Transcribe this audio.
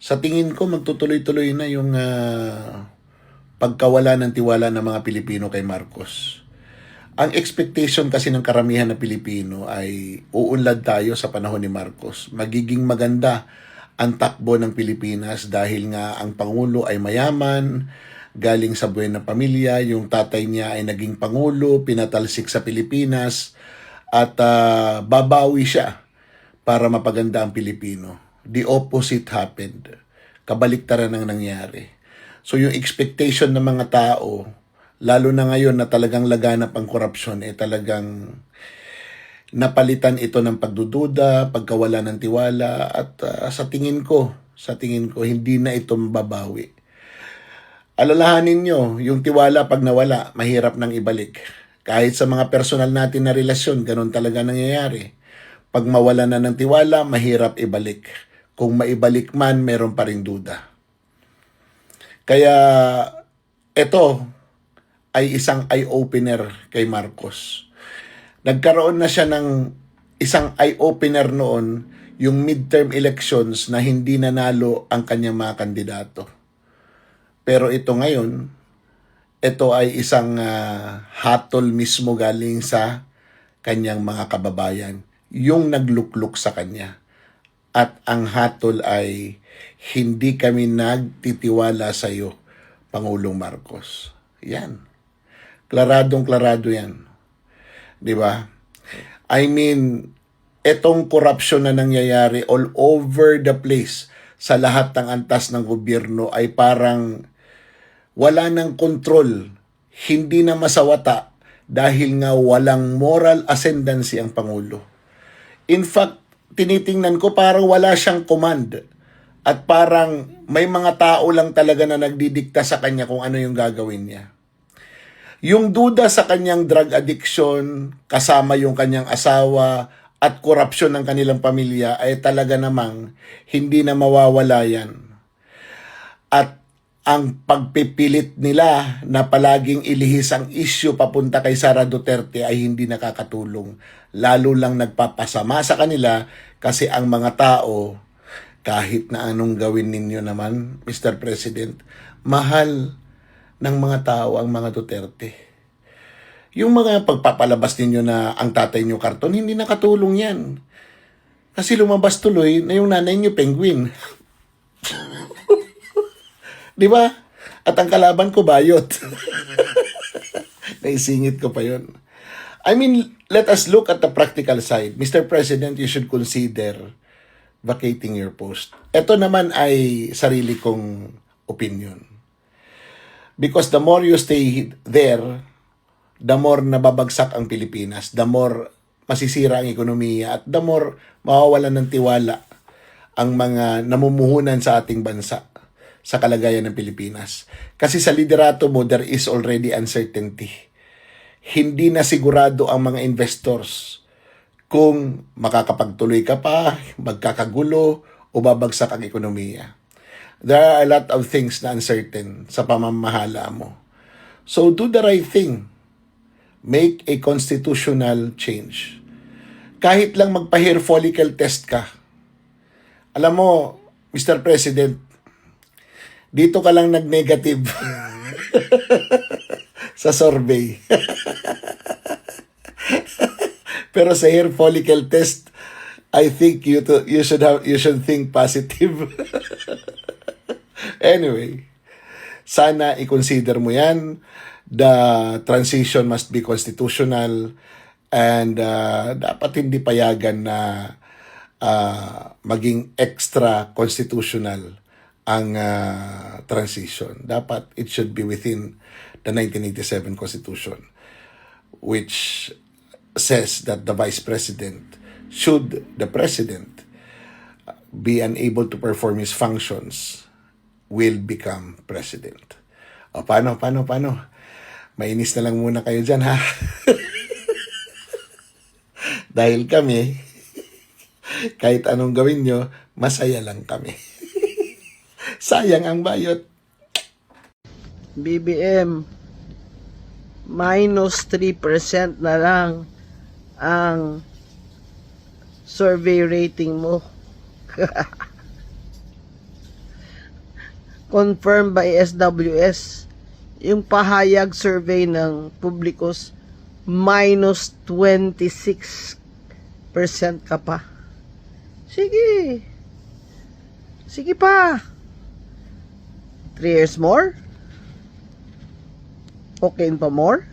Sa tingin ko, magtutuloy-tuloy na yung pagkawala ng tiwala ng mga Pilipino kay Marcos. Ang expectation kasi ng karamihan na Pilipino ay uunlad tayo sa panahon ni Marcos. Magiging maganda ang takbo ng Pilipinas dahil nga ang Pangulo ay mayaman, galing sa buhay na pamilya, yung tatay niya ay naging Pangulo, pinatalsik sa Pilipinas, at babawi siya para mapaganda ang Pilipino. The opposite happened. Kabaliktaran ang nangyari. So yung expectation ng mga tao, lalo na ngayon na talagang laganap ang korupsyon, talagang napalitan ito ng pagdududa, pagkawala ng tiwala, at sa tingin ko, hindi na ito mababawi. Alalahanin nyo, yung tiwala pag nawala, mahirap nang ibalik. Kahit sa mga personal natin na relasyon, ganun talaga nangyayari. Pag mawala na ng tiwala, mahirap ibalik. Kung maibalik man, meron pa rin duda. Kaya ito ay isang eye-opener kay Marcos. Nagkaroon na siya ng isang eye-opener noon, yung midterm elections na hindi nanalo ang kanyang mga kandidato. Pero ito ngayon, ito ay isang hatol mismo galing sa kanyang mga kababayan, yung naglukluk sa kanya. At ang hatol ay, hindi kami nagtitiwala sa iyo, Pangulong Marcos. Yan. Klaradong-klarado yan. Di ba? I mean, etong corruption na nangyayari all over the place sa lahat ng antas ng gobyerno ay parang wala ng kontrol, hindi na masawata dahil nga walang moral ascendancy ang Pangulo. In fact, tinitingnan ko parang wala siyang command at parang may mga tao lang talaga na nagdidikta sa kanya kung ano yung gagawin niya. Yung duda sa kanyang drug addiction, kasama yung kanyang asawa at korupsyon ng kanilang pamilya ay talaga namang hindi na mawawala yan. At ang pagpipilit nila na palaging ilihis ang issue papunta kay Sara Duterte ay hindi nakakatulong. Lalo lang nagpapasama sa kanila kasi ang mga tao, kahit na anong gawin ninyo naman, Mr. President, mahal ng mga tao ang mga Duterte. Yung mga pagpapalabas ninyo na ang tatay nyo karton, hindi nakatulong yan. Kasi lumabas tuloy na yung nanay nyo penguin. Di ba? At ang kalaban ko bayot. Naisingit ko pa yun. I mean, let us look at the practical side. Mr. President, you should consider vacating your post. Ito naman ay sarili kong opinion. Because the more you stay there, the more nababagsak ang Pilipinas, the more masisira ang ekonomiya, at the more mawawalan ng tiwala ang mga namumuhunan sa ating bansa sa kalagayan ng Pilipinas. Kasi sa liderato mo, there is already uncertainty. Hindi na sigurado ang mga investors kung makakapagtuloy ka pa, magkakagulo, o babagsak ang ekonomiya. There are a lot of things na uncertain sa pamamahala mo. So do the right thing. Make a constitutional change. Kahit lang magpa-hair follicle test ka. Alam mo, Mr. President, dito ka lang nag-negative sa survey. Pero sa hair follicle test, I think you should think positive. Anyway, sana i-consider mo yan. The transition must be constitutional and dapat hindi payagan na maging extra constitutional ang transition. Dapat it should be within the 1987 Constitution, which says that the Vice President, should the President be unable to perform his functions, will become President. O paano? Mainis na lang muna kayo dyan, ha? Dahil kami, kahit anong gawin nyo, masaya lang kami. Sayang ang bayot. BBM, minus 3% na lang ang survey rating mo. confirmed by SWS, yung pahayag survey ng Publicus, minus 26% ka pa. Sige. Sige pa. 3 years more? Okay pa more?